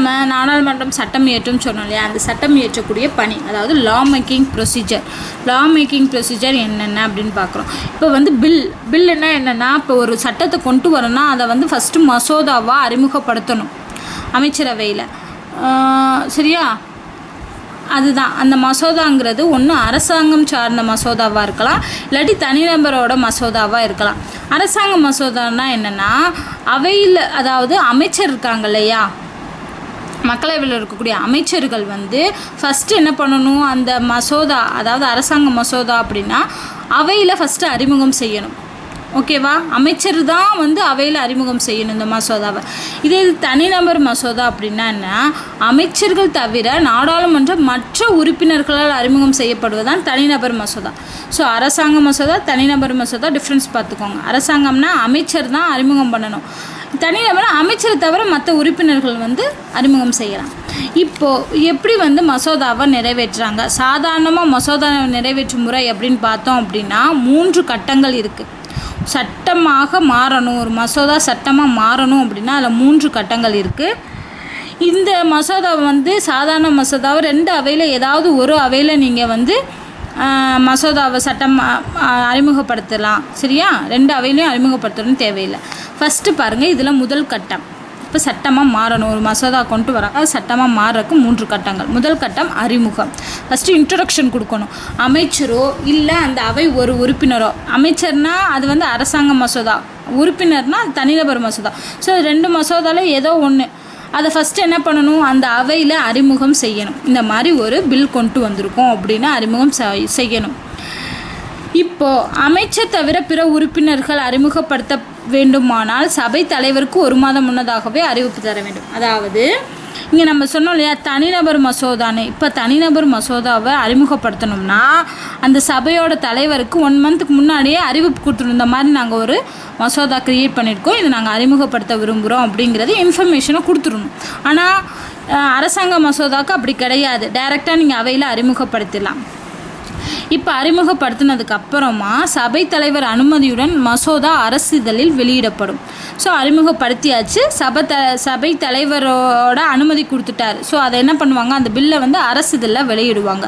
நம்ம நாடாளுமன்றம் சட்டம் இயற்றும் சொன்னோம் இல்லையா, அந்த சட்டம் இயற்றக்கூடிய பணி, அதாவது லா மேக்கிங் ப்ரொசீஜர் என்னென்ன அப்படின்னு பார்க்குறோம். இப்போ வந்து பில்லுன்னா என்னென்னா, இப்போ ஒரு சட்டத்தை கொண்டு வரணும்னா அதை வந்து ஃபஸ்ட்டு மசோதாவாக அறிமுகப்படுத்தணும் அமைச்சரவையில். சரியா? அதுதான் அந்த மசோதாங்கிறது ஒன்று அரசாங்கம் சார்ந்த மசோதாவாக இருக்கலாம், இல்லாட்டி தனிநபரோட மசோதாவாக இருக்கலாம். அரசாங்க மசோதான்னா என்னென்னா, அவையில் அதாவது அமைச்சர் இருக்காங்க இல்லையா, மக்களவையில் இருக்கக்கூடிய அமைச்சர்கள் வந்து ஃபஸ்ட்டு என்ன பண்ணணும், அந்த மசோதா அதாவது அரசாங்க மசோதா அப்படின்னா அவையில் ஃபஸ்ட்டு அறிமுகம் செய்யணும். ஓகேவா? அமைச்சர் தான் வந்து அவையில் அறிமுகம் செய்யணும் இந்த மசோதாவை. இதே தனிநபர் மசோதா அப்படின்னா என்ன, அமைச்சர்கள் தவிர நாடாளுமன்ற மற்ற உறுப்பினர்களால் அறிமுகம் செய்யப்படுவதுதான் தனிநபர் மசோதா. ஸோ அரசாங்க மசோதா, தனிநபர் மசோதா டிஃப்ரென்ஸ் பார்த்துக்கோங்க. அரசாங்கம்னா அமைச்சர் தான் அறிமுகம் பண்ணணும், தனிநபர் அமைச்சரை தவிர மற்ற உறுப்பினர்கள் வந்து அறிமுகம் செய்யலாம். இப்போது எப்படி வந்து மசோதாவை நிறைவேற்றுறாங்க? சாதாரணமாக மசோதா நிறைவேற்றும் முறை அப்படின்னு பார்த்தோம் அப்படின்னா 3 கட்டங்கள் இருக்குது. சட்டமாக மாறணும், ஒரு மசோதா சட்டமாக மாறணும் அப்படின்னா அதில் 3 கட்டங்கள் இருக்குது. இந்த மசோதாவை வந்து சாதாரண மசோதாவை 2 அவையில் ஏதாவது ஒரு அவையில் நீங்கள் வந்து மசோதாவை சட்டம் அறிமுகப்படுத்தலாம். சரியா? 2 அவையிலையும் அறிமுகப்படுத்தணும்னு தேவையில்லை. ஃபஸ்ட்டு பாருங்கள், இதில் முதல் கட்டம். இப்போ சட்டமாக மாறணும், ஒரு மசோதா கொண்டு வராங்க, அது சட்டமாக மாறுறதுக்கு 3 கட்டங்கள். முதல் கட்டம் அறிமுகம். ஃபஸ்ட்டு இன்ட்ரொடக்ஷன் கொடுக்கணும். அமைச்சரோ இல்லை அந்த அவை ஒரு உறுப்பினரோ, அமைச்சர்னால் அது வந்து அரசாங்க மசோதா, உறுப்பினர்னால் அது தனிநபர் மசோதா. ஸோ 2 மசோதாவில் ஏதோ ஒன்று அதை ஃபஸ்ட்டு என்ன பண்ணணும், அந்த அவையில் அறிமுகம் செய்யணும். இந்த மாதிரி ஒரு பில் கொண்டு வந்திருக்கோம் அப்படின்னு அறிமுகம் செய்யணும். இப்போது அமைச்சர் தவிர பிற உறுப்பினர்கள் அறிமுகப்படுத்த வேண்டுமானால் சபை தலைவருக்கு 1 மாதம் முன்னதாகவே அறிவிப்பு தர வேண்டும். அதாவது இங்கே நம்ம சொன்னோம் இல்லையா தனிநபர் மசோதான்னு, இப்போ தனிநபர் மசோதாவை அறிமுகப்படுத்தணும்னா அந்த சபையோட தலைவருக்கு 1 மந்த்துக்கு முன்னாடியே அறிவிப்பு கொடுத்துருந்தோம். இந்த மாதிரி நாங்கள் ஒரு மசோதா க்ரியேட் பண்ணியிருக்கோம், இதை நாங்கள் அறிமுகப்படுத்த விரும்புகிறோம் அப்படிங்கிறது இன்ஃபர்மேஷனை கொடுத்துடணும். ஆனால் அரசாங்க மசோதாவுக்கு அப்படி கிடையாது, டைரெக்டாக நீங்கள் அவையில் அறிமுகப்படுத்திடலாம். இப்போ அறிமுகப்படுத்தினதுக்கு அப்புறமா சபை தலைவர் அனுமதியுடன் மசோதா அரசிதழில் வெளியிடப்படும். ஸோ அறிமுகப்படுத்தியாச்சு, சபை தலைவரோட அனுமதி கொடுத்துட்டாரு. ஸோ அதை என்ன பண்ணுவாங்க, அந்த பில்லை வந்து அரசிதழில் வெளியிடுவாங்க,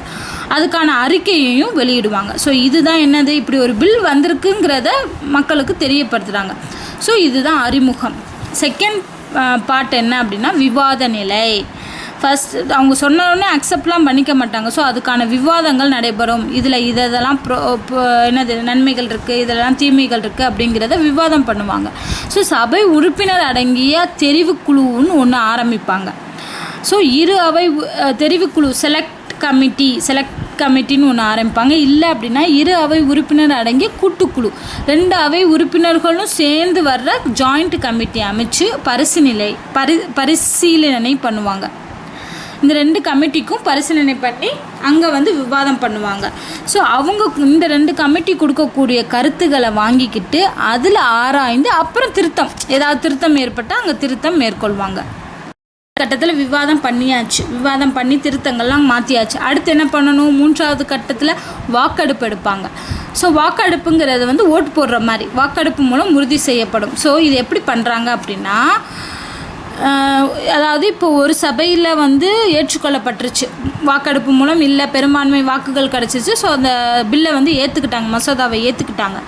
அதுக்கான அறிக்கையையும் வெளியிடுவாங்க. ஸோ இதுதான் என்னது, இப்படி ஒரு பில் வந்திருக்குங்கிறத மக்களுக்கு தெரியப்படுத்துகிறாங்க. ஸோ இதுதான் அறிமுகம். செகண்ட் பார்ட் என்ன அப்படின்னா விவாத நிலை. ஃபஸ்ட் அவங்க சொன்னோடனே அக்செப்ட்லாம் பண்ணிக்க மாட்டாங்க. ஸோ அதுக்கான விவாதங்கள் நடைபெறும். இதில் இதெல்லாம் என்னது நன்மைகள் இருக்குது, இதெல்லாம் தீமைகள் இருக்குது அப்படிங்கிறத விவாதம் பண்ணுவாங்க. ஸோ சபை உறுப்பினர் அடங்கிய தெரிவுக்குழுன்னு ஒன்று ஆரம்பிப்பாங்க. ஸோ இரு அவை தெரிவுக்குழு செலக்ட் கமிட்டின்னு ஒன்று ஆரம்பிப்பாங்க. இல்லை அப்படின்னா இரு அவை உறுப்பினர் அடங்கிய கூட்டுக்குழு, 2 அவை உறுப்பினர்களும் சேர்ந்து வர்ற ஜாயிண்ட் கமிட்டி அமைச்சு பரிசீலனை பண்ணுவாங்க. இந்த 2 கமிட்டிக்கும் பரிசீலனை பண்ணி அங்கே வந்து விவாதம் பண்ணுவாங்க. ஸோ அவங்க இந்த 2 கமிட்டி கொடுக்கக்கூடிய கருத்துக்களை வாங்கிக்கிட்டு அதில் ஆராய்ந்து அப்புறம் ஏதாவது திருத்தம் ஏற்பட்டால் அங்கே திருத்தம் மேற்கொள்வாங்க. கட்டத்தில் விவாதம் பண்ணியாச்சு, விவாதம் பண்ணி திருத்தங்கள்லாம் மாற்றியாச்சு. அடுத்து என்ன பண்ணணும், 3வது கட்டத்தில் வாக்கெடுப்பு எடுப்பாங்க. ஸோ வாக்கெடுப்புங்கிறது வந்து ஓட்டு போடுற மாதிரி வாக்கெடுப்பு மூலம் உறுதி செய்யப்படும். ஸோ இது எப்படி பண்ணுறாங்க அப்படின்னா, அதாவது இப்போ ஒரு சபையில் வந்து ஏற்றுக்கொள்ளப்பட்டுருச்சு, வாக்கெடுப்பு மூலம் இல்லை பெரும்பான்மை வாக்குகள் கிடச்சிச்சு. ஸோ அந்த பில்லை வந்து ஏற்றுக்கிட்டாங்க, மசோதாவை ஏற்றுக்கிட்டாங்க.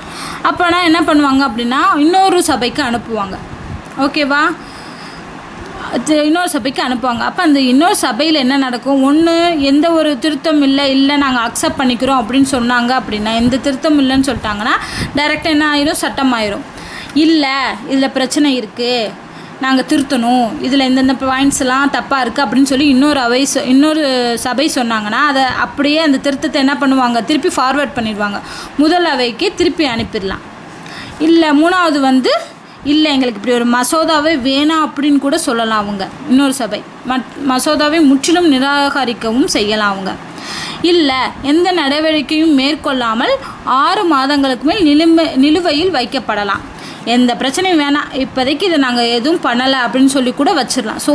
அப்போனா என்ன பண்ணுவாங்க அப்படின்னா இன்னொரு சபைக்கு அனுப்புவாங்க. ஓகேவா? இன்னொரு சபைக்கு அனுப்புவாங்க. அப்போ அந்த இன்னொரு சபையில் என்ன நடக்கும், ஒன்று எந்த ஒரு திருத்தம் இல்லை நாங்கள் அக்செப்ட் பண்ணிக்கிறோம் அப்படின்னு சொன்னாங்க. அப்படின்னா எந்த திருத்தம் இல்லைன்னு சொல்லிட்டாங்கன்னா டைரெக்டாக என்ன ஆயிரும், சட்டம் ஆயிரும். இல்லை இதில் பிரச்சனை இருக்குது, நாங்கள் திருத்தணும், இதில் இந்தந்த பாயிண்ட்ஸ் எல்லாம் தப்பாக இருக்குது அப்படின்னு சொல்லி இன்னொரு சபை சொன்னாங்கன்னா அதை அப்படியே அந்த திருத்தத்தை என்ன பண்ணுவாங்க, திருப்பி ஃபார்வேர்ட் பண்ணிடுவாங்க, முதல் அவைக்கு திருப்பி அனுப்பிடலாம். இல்லை 3வது வந்து இல்லை எங்களுக்கு இப்படி ஒரு மசோதாவே வேணாம் அப்படின்னு கூட சொல்லலாம் அவங்க. இன்னொரு சபை மசோதாவை முற்றிலும் நிராகரிக்கவும் செய்யலாம் அவங்க. இல்லை எந்த நடவடிக்கையும் மேற்கொள்ளாமல் 6 மாதங்களுக்கு மேல் நிலுவையில் வைக்கப்படலாம். எந்த பிரச்சனையும் வேணாம், இப்போதைக்கு இதை நாங்கள் எதுவும் பண்ணலை அப்படின்னு சொல்லி கூட வச்சிடலாம். ஸோ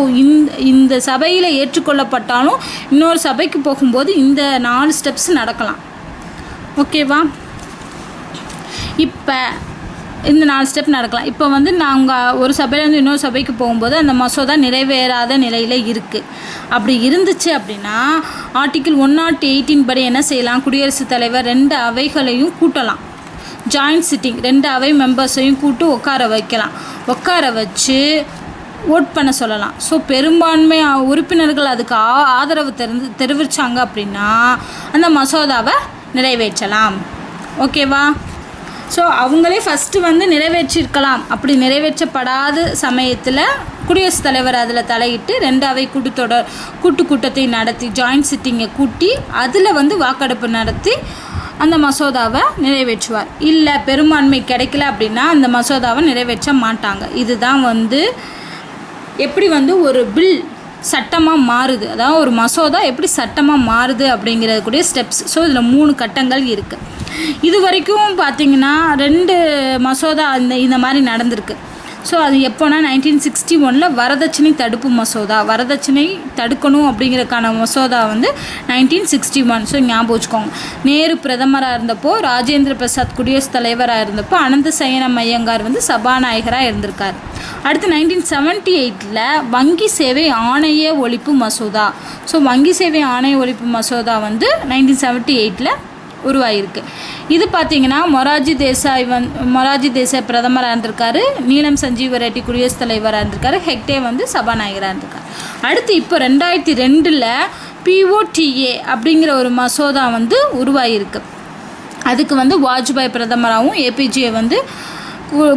இந்த சபையில் ஏற்றுக்கொள்ளப்பட்டாலும் இன்னொரு சபைக்கு போகும்போது இந்த 4 ஸ்டெப்ஸ் நடக்கலாம். ஓகேவா? இப்போ இந்த 4 ஸ்டெப் நடக்கலாம். இப்போ வந்து நாங்கள் ஒரு சபையிலேருந்து இன்னொரு சபைக்கு போகும்போது அந்த மசோதா நிறைவேறாத நிலையில் இருக்குது. அப்படி இருந்துச்சு அப்படின்னா ஆர்டிக்கிள் 108 படி என்ன செய்யலாம், குடியரசுத் தலைவர் 2 அவைகளையும் கூட்டலாம். ஜாயிண்ட் சிட்டிங் 2 அவை மெம்பர்ஸையும் கூட்டு உட்கார வைக்கலாம். உட்கார வச்சு ஓட் பண்ண சொல்லலாம். ஸோ பெரும்பான்மை உறுப்பினர்கள் அதுக்கு ஆதரவு தெரிவித்தாங்க அப்படின்னா அந்த மசோதாவை நிறைவேற்றலாம். ஓகேவா? ஸோ அவங்களே ஃபஸ்ட்டு வந்து நிறைவேற்றிருக்கலாம். அப்படி நிறைவேற்றப்படாத சமயத்தில் குடியரசுத் தலைவர் அதில் தலையிட்டு 2 அவை கூட்டத்தை நடத்தி ஜாயிண்ட் சிட்டிங்கை கூட்டி அதில் வந்து வாக்கெடுப்பு நடத்தி அந்த மசோதாவை நிறைவேற்றுவார். இல்லை பெரும்பான்மை கிடைக்கல அப்படின்னா அந்த மசோதாவை நிறைவேற்ற மாட்டாங்க. இதுதான் வந்து எப்படி வந்து ஒரு பில் சட்டமாக மாறுது, அதாவது ஒரு மசோதா எப்படி சட்டமாக மாறுது அப்படிங்கிறது கூடிய ஸ்டெப்ஸ். ஸோ இதில் 3 கட்டங்கள் இருக்குது. இது வரைக்கும் பார்த்திங்கன்னா 2 மசோதா இந்த மாதிரி நடந்திருக்கு. ஸோ அது எப்போனா 1961 வரதட்சணை தடுப்பு மசோதா, வரதட்சணை தடுக்கணும் அப்படிங்கிறதுக்கான மசோதா வந்து 1961. ஸோ ஞாபகம் வச்சுக்கோங்க. நேரு பிரதமராக இருந்தப்போ, ராஜேந்திர பிரசாத் குடியரசுத் தலைவராக இருந்தப்போ, அனந்த சயனம் ஐயங்கார் வந்து சபாநாயகராக இருந்திருக்கார். அடுத்து 1978 வங்கி சேவை ஆணைய ஒழிப்பு மசோதா. ஸோ வங்கி சேவை ஆணைய ஒழிப்பு மசோதா வந்து 1978 உருவாகிருக்கு. இது பார்த்திங்கன்னா மொரார்ஜி தேசாய் பிரதமராக இருந்திருக்காரு, நீலம் சஞ்சீவ ரெட்டி குடியரசுத் தலைவராக இருந்திருக்காரு, ஹெக்டே வந்து சபாநாயகராக இருந்திருக்காரு. அடுத்து இப்போ 2002 POTA அப்படிங்கிற ஒரு மசோதா வந்து உருவாகிருக்கு. அதுக்கு வந்து வாஜ்பாய் பிரதமராகவும், APJ வந்து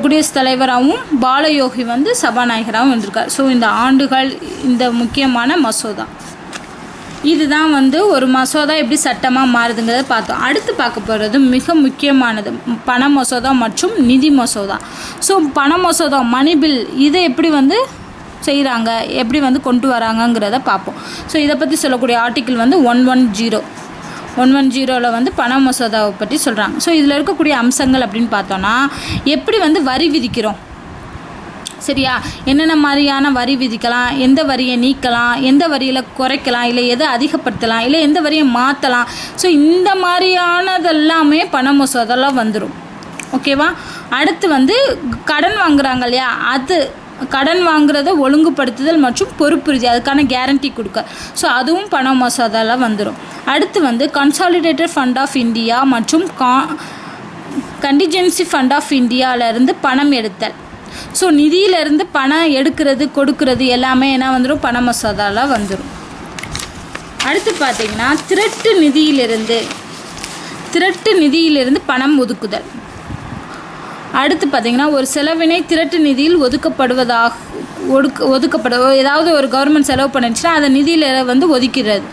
குடியரசுத் தலைவராகவும், பாலயோகி வந்து சபாநாயகராகவும் இருந்திருக்கார். ஸோ இந்த ஆண்டுகள் இந்த முக்கியமான மசோதா இதுதான் வந்து ஒரு மசோதா எப்படி சட்டமாக மாறுதுங்கிறத பார்த்தோம். அடுத்து பார்க்க போகிறது மிக முக்கியமானது பண மசோதா மற்றும் நிதி மசோதா. ஸோ பண மசோதா மணி பில் இதை எப்படி வந்து செய்கிறாங்க, எப்படி வந்து கொண்டு வராங்கங்கிறத பார்ப்போம். ஸோ இதை பற்றி சொல்லக்கூடிய ஆர்டிக்கிள் வந்து 110 வந்து பண மசோதாவை பற்றி சொல்கிறாங்க. ஸோ இதில் இருக்கக்கூடிய அம்சங்கள் அப்படின்னு பார்த்தோன்னா எப்படி வந்து வரி விதிக்கிறோம், சரியா, என்னென்ன மாதிரியான வரி விதிக்கலாம், எந்த வரியை நீக்கலாம், எந்த வரியில் குறைக்கலாம், இல்லை எதை அதிகப்படுத்தலாம், இல்லை எந்த வரியை மாற்றலாம். ஸோ இந்த மாதிரியானதெல்லாமே பண மசோதாலாம் வந்துடும். ஓகேவா? அடுத்து வந்து கடன் வாங்குறாங்க இல்லையா, அது கடன் வாங்குறத ஒழுங்குபடுத்துதல் மற்றும் பொறுப்புறுதி, அதுக்கான கேரண்டி கொடுக்க. ஸோ அதுவும் பண மசோதாவில் வந்துடும். அடுத்து வந்து கன்சாலிடேட்டட் ஃபண்ட் ஆஃப் இந்தியா மற்றும் கண்டிஜென்சி ஃபண்ட் ஆஃப் இந்தியாவிலேருந்து பணம் எடுத்தல். ஸோ நிதியிலேருந்து பணம் எடுக்கிறது கொடுக்கறது எல்லாமே என்ன வந்துடும், பண மசோதாவில் வந்துடும். அடுத்து பார்த்திங்கன்னா திரட்டு நிதியிலிருந்து பணம் ஒதுக்குதல். அடுத்து பார்த்திங்கன்னா ஒரு செலவினை திரட்டு நிதியில் ஏதாவது ஒரு கவர்மெண்ட் செலவு பண்ணிச்சுன்னா அதை நிதியில் வந்து ஒதுக்கிறது.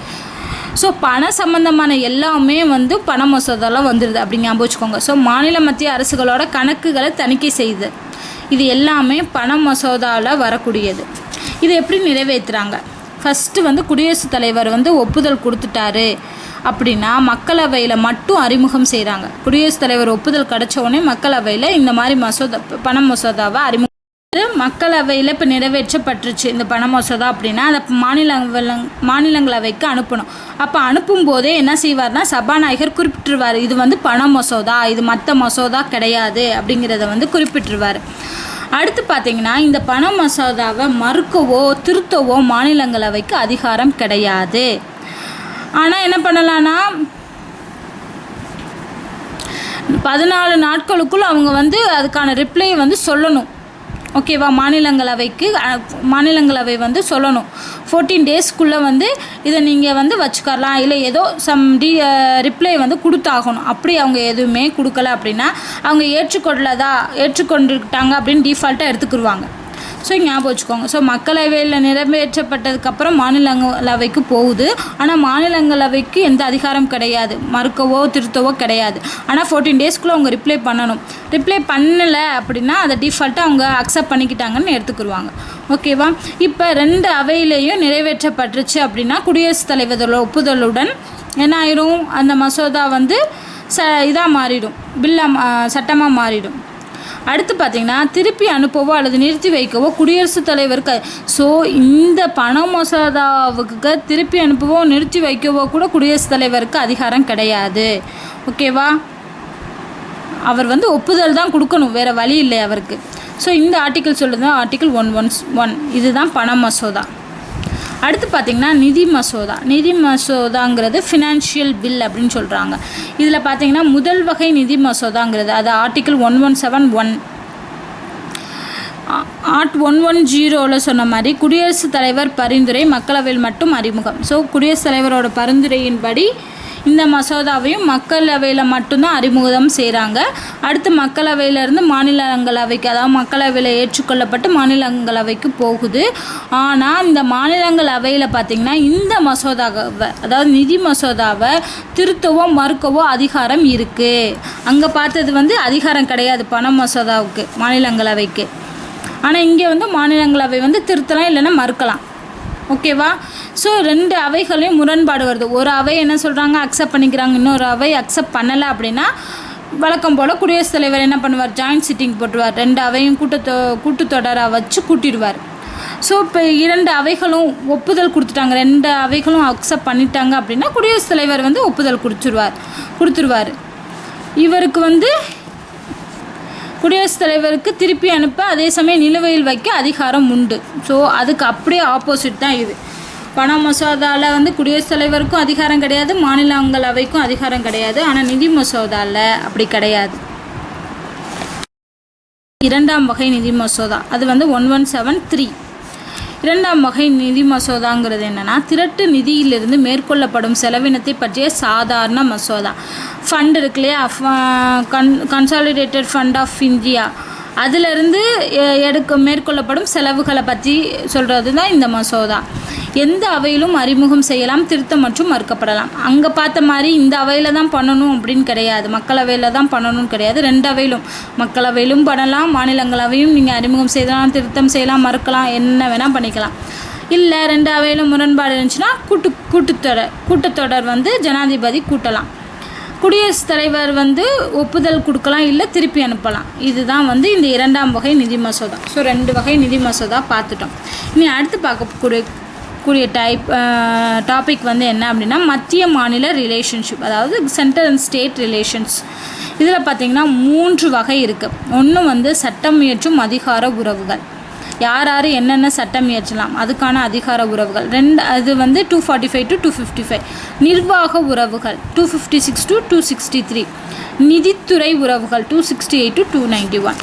ஸோ பண சம்பந்தமான எல்லாமே வந்து பண மசோதாவில் வந்துடுது அப்படி ஞாபகம் வச்சுக்கோங்க. ஸோ மாநில மத்திய அரசுகளோட கணக்குகளை தணிக்கை செய்யுது. இது எல்லாமே பண மசோதாவில் வரக்கூடியது. இது எப்படி நிறைவேற்றுறாங்க, ஃபஸ்ட்டு வந்து குடியரசுத் தலைவர் வந்து ஒப்புதல் கொடுத்துட்டாரு அப்படின்னா மக்களவையில் மட்டும் அறிமுகம் செய்கிறாங்க. குடியரசுத் தலைவர் ஒப்புதல் கிடச்ச உடனே மக்களவையில் இந்த மாதிரி பண மசோதாவை மக்களவையில் இப்போ நிறைவேற்றப்பட்டுருச்சு இந்த பண மசோதா அப்படின்னா அதை மாநிலங்களவைக்கு அனுப்பணும். அப்போ அனுப்பும் போதே என்ன செய்வார்னா சபாநாயகர் குறிப்பிட்டுருவார், இது வந்து பண மசோதா, இது மற்ற மசோதா கிடையாது அப்படிங்கிறத வந்து குறிப்பிட்டுருவார். அடுத்து பார்த்திங்கன்னா இந்த பண மசோதாவை மறுக்கவோ திருத்தவோ மாநிலங்களவைக்கு அதிகாரம் கிடையாது. ஆனால் என்ன பண்ணலான்னா 14 நாட்களுக்குள் அவங்க வந்து அதுக்கான ரிப்ளை வந்து சொல்லணும். ஓகேவா? மாநிலங்களவை வந்து சொல்லணும் 14 டேஸ்க்குள்ளே வந்து இதை நீங்கள் வந்து வச்சுக்கலாம், இல்லை ஏதோ ரிப்ளை வந்து கொடுத்தாகணும். அப்படி அவங்க எதுவுமே கொடுக்கல அப்படின்னா அவங்க ஏற்றுக்கொண்டுட்டாங்க அப்படின்னு டிஃபால்ட்டாக எடுத்துக்கிடுவாங்க. ஸோ ஞாபகம் வச்சுக்கோங்க. ஸோ மக்களவையில் நிறைவேற்றப்பட்டதுக்கப்புறம் மாநிலங்களவைக்கு போகுது. ஆனால் மாநிலங்களவைக்கு எந்த அதிகாரம் கிடையாது, மறுக்கவோ திருத்தவோ கிடையாது. ஆனால் 14 டேஸ்க்குள்ளே அவங்க ரிப்ளை பண்ணணும். ரிப்ளை பண்ணலை அப்படின்னா அதை டிஃபால்ட்டாக அவங்க அக்செப்ட் பண்ணிக்கிட்டாங்கன்னு எடுத்துக்கிடுவாங்க. ஓகேவா? இப்போ 2 அவையிலையும் நிறைவேற்றப்பட்டுருச்சு அப்படின்னா குடியரசுத் தலைவரோட ஒப்புதலுடன் என்ன ஆயிரும், அந்த மசோதா வந்து இதாக மாறிடும், சட்டமாக மாறிடும். அடுத்து பார்த்திங்கன்னா திருப்பி அனுப்பவோ அல்லது நிறுத்தி வைக்கவோ குடியரசுத் தலைவருக்கு. ஸோ இந்த பண மசோதாவுக்கு திருப்பி அனுப்பவோ நிறுத்தி வைக்கவோ கூட குடியரசுத் தலைவருக்கு அதிகாரம் கிடையாது. ஓகேவா? அவர் வந்து ஒப்புதல் தான் கொடுக்கணும், வேறு வழி இல்லை அவருக்கு. ஸோ இந்த ஆர்டிக்கிள் சொல்லுது ஆர்டிக்கிள் 111. இதுதான் பண மசோதா. அடுத்து பார்த்திங்கன்னா நிதி மசோதா. நிதி மசோதாங்கிறது ஃபினான்ஷியல் பில் அப்படின்னு சொல்கிறாங்க. இதில் பார்த்திங்கன்னா முதல் வகை நிதி மசோதாங்கிறது அது ஆர்டிக்கிள் 117(1). ஆர்ட் 110 சொன்ன மாதிரி குடியரசுத் தலைவர் பரிந்துரை மக்களவையில் மட்டும் அறிமுகம். ஸோ குடியரசுத் தலைவரோட பரிந்துரையின்படி இந்த மசோதாவையும் மக்களவையில் மட்டும்தான் அறிமுகம் செய்கிறாங்க. அடுத்து மக்களவையிலேருந்து மாநிலங்களவைக்கு, அதாவது மக்களவையில் ஏற்றுக்கொள்ளப்பட்டு மாநிலங்களவைக்கு போகுது. ஆனால் இந்த மாநிலங்களவையில் பார்த்திங்கன்னா இந்த மசோதாவை, அதாவது நிதி மசோதாவை திருத்தவோ மறுக்கவோ அதிகாரம் இருக்குது. அங்கே பார்த்தது வந்து அதிகாரம் கிடையாது பண மசோதாவுக்கு, மாநிலங்களவைக்கு. ஆனால் இங்கே வந்து மாநிலங்களவை வந்து திருத்தலாம் இல்லைன்னா மறுக்கலாம். ஓகேவா? ஸோ 2 அவைகளையும் முரண்பாடு வருது. ஒரு அவை என்ன சொல்கிறாங்க, அக்செப்ட் பண்ணிக்கிறாங்க, இன்னொரு அவை அக்செப்ட் பண்ணலை. அப்படின்னா வழக்கம் போல் குடியரசுத் தலைவர் என்ன பண்ணுவார், ஜாயின்ட் சிட்டிங் போட்டுருவார். 2 அவையும் கூட்டத்தொடராக வச்சு கூட்டிடுவார். ஸோ இப்போ 2 அவைகளும் ஒப்புதல் கொடுத்துட்டாங்க, 2 அவைகளும் அக்செப்ட் பண்ணிட்டாங்க அப்படின்னா குடியரசுத் தலைவர் வந்து ஒப்புதல் கொடுத்துருவார். இவருக்கு வந்து குடியரசுத் தலைவருக்கு திருப்பி அனுப்ப, அதே சமயம் நிலுவையில் வைக்க அதிகாரம் உண்டு. ஸோ அதுக்கு அப்படியே ஆப்போசிட் தான் இது. பண மசோதாவில் வந்து குடியரசுத் தலைவருக்கும் அதிகாரம் கிடையாது, மாநிலங்களவைக்கும் அதிகாரம் கிடையாது. ஆனால் நிதி மசோதாவில் அப்படி கிடையாது. 2ஆம் வகை நிதி மசோதா அது வந்து 117(3). 2ஆம் வகை நிதி மசோதாங்கிறது என்னென்னா, திரட்டு நிதியிலிருந்து மேற்கொள்ளப்படும் செலவினத்தை பற்றிய சாதாரண மசோதா. ஃபண்ட் இருக்கு இல்லையா, கன்சாலிடேட்டட் ஃபண்ட் ஆஃப் இந்தியா, அதிலிருந்து மேற்கொள்ளப்படும் செலவுகளை பற்றி சொல்கிறது தான் இந்த மசோதா. எந்த அவையிலும் அறிமுகம் செய்யலாம், திருத்தம் மற்றும் மறுக்கப்படலாம். அங்கே பார்த்த மாதிரி இந்த அவையில் தான் பண்ணணும் அப்படின்னு கிடையாது, மக்களவையில் தான் பண்ணணும்னு கிடையாது. 2 அவையிலும், மக்களவையிலும் பண்ணலாம், மாநிலங்களவையும் நீங்கள் அறிமுகம் செய்யலாம், திருத்தம் செய்யலாம், மறுக்கலாம், என்ன வேணால் பண்ணிக்கலாம். இல்லை 2 அவையிலும் முரண்பாடு இருந்துச்சுன்னா கூட்டத்தொடர் வந்து ஜனாதிபதி கூட்டலாம். குடியரசுத் தலைவர் வந்து ஒப்புதல் கொடுக்கலாம், இல்லை திருப்பி அனுப்பலாம். இதுதான் வந்து இந்த 2ஆம் வகை நிதி மசோதா. ஸோ 2 வகை நிதி மசோதா பார்த்துட்டோம். இனி அடுத்து பார்க்கக்கூடிய டாபிக் வந்து என்ன அப்படின்னா, மத்திய மாநில ரிலேஷன்ஷிப், அதாவது சென்ட்ரல் அண்ட் ஸ்டேட் ரிலேஷன்ஸ். இதில் பார்த்திங்கன்னா 3 வகை இருக்குது. ஒன்று வந்து சட்டம் இயற்றும் அதிகார உறவுகள், யார் என்னென்ன சட்டம் இயற்றலாம் அதுக்கான அதிகார உறவுகள். அது வந்து 245 to 255. நிர்வாக உறவுகள் 256 to 263. நிதித்துறை உறவுகள் 268 to 291.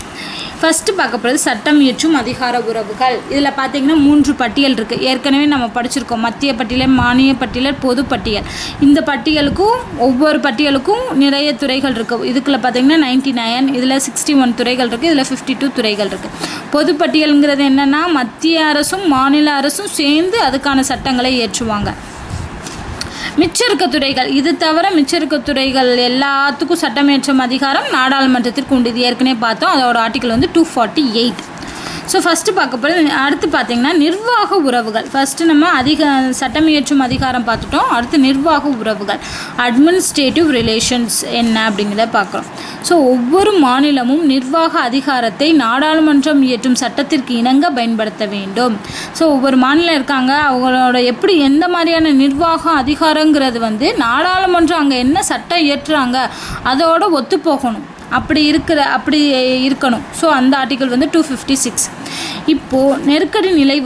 ஃபஸ்ட்டு பார்க்க போகிறது சட்டம் இயற்றும் அதிகார உறவுகள். இதில் பார்த்திங்கன்னா 3 பட்டியல் இருக்குது. ஏற்கனவே நம்ம படிச்சிருக்கோம், மத்திய பட்டியல், மானிய பட்டியல், பொது பட்டியல். இந்த பட்டியலுக்கும் ஒவ்வொரு பட்டியலுக்கும் நிறைய துறைகள் இருக்குது. இதுக்குள்ள பார்த்திங்கன்னா 99, இதில் 61 துறைகள் இருக்குது, இதில் 52 துறைகள் இருக்குது. பொது பட்டியலுங்கிறது என்னென்னா, மத்திய அரசும் மாநில அரசும் சேர்ந்து அதுக்கான சட்டங்களை இயற்றுவாங்க. மிச்சம் இருக்க துறைகள், இது தவிர மிச்சம் இருக்க துறைகள் எல்லாத்துக்கும் சட்டமேற்றும் அதிகாரம் நாடாளுமன்றத்திற்கு உண்டு. இது ஏற்கனவே பார்த்தோம், அதோட ஆர்டிக்கல் வந்து 248. ஸோ ஃபஸ்ட்டு பார்க்க போகிறது. அடுத்து பார்த்திங்கன்னா நிர்வாக உறவுகள். ஃபஸ்ட்டு நம்ம சட்டம் இயற்றும் அதிகாரம் பார்த்துட்டோம். அடுத்து நிர்வாக உறவுகள், அட்மினிஸ்ட்ரேட்டிவ் ரிலேஷன்ஸ் என்ன அப்படிங்கிறத பார்க்குறோம். ஸோ ஒவ்வொரு மாநிலமும் நிர்வாக அதிகாரத்தை நாடாளுமன்றம் இயற்றும் சட்டத்திற்கு இணங்க பயன்படுத்த வேண்டும். ஸோ ஒவ்வொரு மாநிலம் இருக்காங்க, அவங்களோட எப்படி எந்த மாதிரியான நிர்வாக அதிகாரங்கிறது வந்து நாடாளுமன்றம் அங்கே என்ன சட்டம் இயற்றுறாங்க அதோட ஒத்து போகணும், அப்படி இருக்கணும். ஸோ அந்த ஆர்டிக்கல் வந்து 256. இப்போது நெருக்கடி நிலை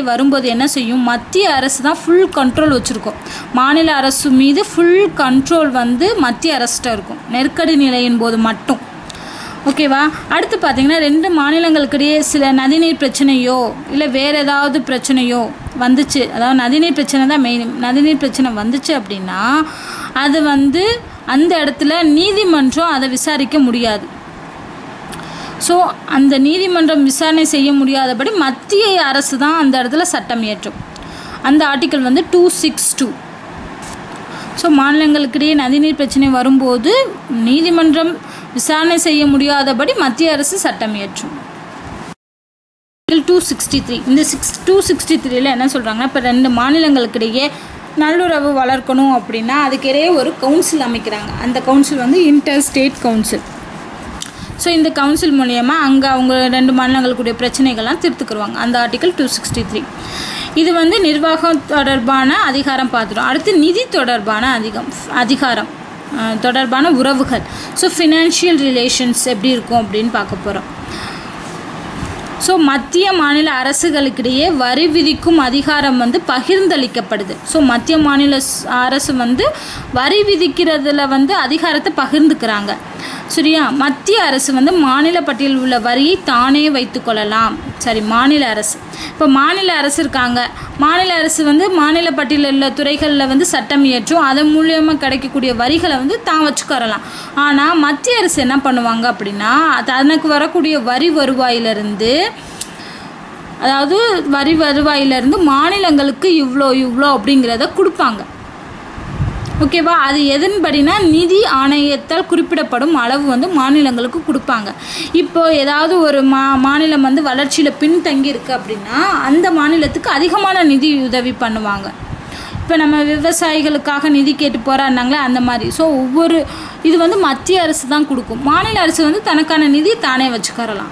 வரும்போது என்ன செய்யும், மத்திய அரசு தான் ஃபுல் கண்ட்ரோல் வச்சுருக்கோம். மாநில அரசு மீது ஃபுல் கண்ட்ரோல் வந்து மத்திய அரசிட்ட இருக்கும் நெருக்கடி நிலையின் போது மட்டும். ஓகேவா? அடுத்து பார்த்திங்கன்னா 2 மாநிலங்களுக்கிடையே சில நதிநீர் பிரச்சனையோ இல்லை வேறு ஏதாவது பிரச்சனையோ வந்துச்சு, அதாவது நதிநீர் பிரச்சனை தான் மெயின். நதிநீர் பிரச்சனை வந்துச்சு அப்படின்னா அது வந்து அந்த இடத்துல நீதிமன்றம் அதை விசாரிக்க முடியாது. ஸோ அந்த நீதிமன்றம் விசாரணை செய்ய முடியாதபடி மத்திய அரசு தான் அந்த இடத்துல சட்டம் இயற்றும். அந்த ஆர்டிக்கல் வந்து 262. ஸோ மாநிலங்களுக்கிடையே நதிநீர் பிரச்சனை வரும்போது நீதிமன்றம் விசாரணை செய்ய முடியாதபடி மத்திய அரசு சட்டம் இயற்றும். 263. இந்த 263 என்ன சொல்கிறாங்கன்னா, இப்போ 2 மாநிலங்களுக்கிடையே நல்லுறவு வளர்க்கணும் அப்படின்னா அதுக்கிடையே ஒரு கவுன்சில் அமைக்கிறாங்க. அந்த கவுன்சில் வந்து இன்டர் ஸ்டேட் கவுன்சில். ஸோ இந்த கவுன்சில் மூலயமா அங்கே அவங்க 2 மாநிலங்களுக்குடைய பிரச்சனைகள்லாம் தீர்த்துக்குருவாங்க. அந்த ஆர்டிக்கல் 263. இது வந்து நிர்வாகம் தொடர்பான அதிகாரம் பார்த்துட்டோம். அடுத்து நிதி தொடர்பான அதிகாரம் தொடர்பான உறவுகள். ஸோ ஃபினான்ஷியல் ரிலேஷன்ஸ் எப்படி இருக்கும் அப்படின்னு பார்க்க போகிறோம். ஸோ மத்திய மாநில அரசுகளுக்கிடையே வரி விதிக்கும் அதிகாரம் வந்து பகிர்ந்தளிக்கப்படுது. ஸோ மத்திய மாநில அரசு வந்து வரி விதிக்கிறதுல வந்து அதிகாரத்தை பகிர்ந்துக்கிறாங்க. சரியா? மத்திய அரசு வந்து மாநில பட்டியலில் உள்ள வரியை தானே வைத்து கொள்ளலாம். சரி, மாநில அரசு இப்போ மாநில அரசு இருக்காங்க. மாநில அரசு வந்து மாநில பட்டியலில் உள்ள துறைகளில் வந்து சட்டம் இயற்றும். அதன் மூலியமாக கிடைக்கக்கூடிய வரிகளை வந்து தான் வச்சுக்கறலாம். ஆனால் மத்திய அரசு என்ன பண்ணுவாங்க அப்படின்னா, தனக்கு வரக்கூடிய வரி வருவாயிலிருந்து, அதாவது வரி வருவாயிலிருந்து மாநிலங்களுக்கு இவ்வளோ அப்படிங்கிறத கொடுப்பாங்க. ஓகேவா? அது எதன்படினா நிதி ஆணையத்தால் குறிப்பிடப்படும் அளவு வந்து மாநிலங்களுக்கு கொடுப்பாங்க. இப்போது ஏதாவது ஒரு மாநிலம் வந்து வளர்ச்சியில் பின்தங்கி இருக்குது அப்படின்னா அந்த மாநிலத்துக்கு அதிகமான நிதி உதவி பண்ணுவாங்க. இப்போ நம்ம விவசாயிகளுக்காக நிதி கேட்டு போராடினாங்களே அந்த மாதிரி. ஸோ ஒவ்வொரு இது வந்து மத்திய அரசு தான் கொடுக்கும். மாநில அரசு வந்து தனக்கான நிதி தானே வச்சுக்கறலாம்.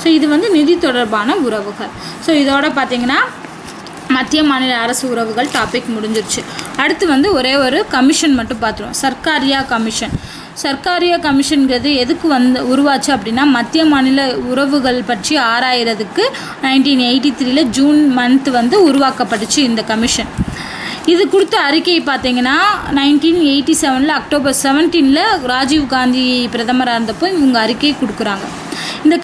ஸோ இது வந்து நிதி தொடர்பான உறவுகள். ஸோ இதோட பார்த்திங்கன்னா மத்திய மாநில அரசு உறவுகள் டாபிக் முடிஞ்சிருச்சு. அடுத்து வந்து ஒரே ஒரு கமிஷன் மட்டும் பார்த்துருவோம். சர்க்காரியா கமிஷன். சர்க்காரியா கமிஷன்கிறது எதுக்கு உருவாச்சு அப்படின்னா, மத்திய மாநில உறவுகள் பற்றி ஆராயறதுக்கு 1983 ஜூன் மந்த் வந்து உருவாக்கப்பட்டுச்சு இந்த கமிஷன். இது கொடுத்த அறிக்கையை பார்த்தீங்கன்னா 1987 அக்டோபர் 17 ராஜீவ் காந்தி பிரதமராக இருந்தப்போ இவங்க அறிக்கையை கொடுக்குறாங்க.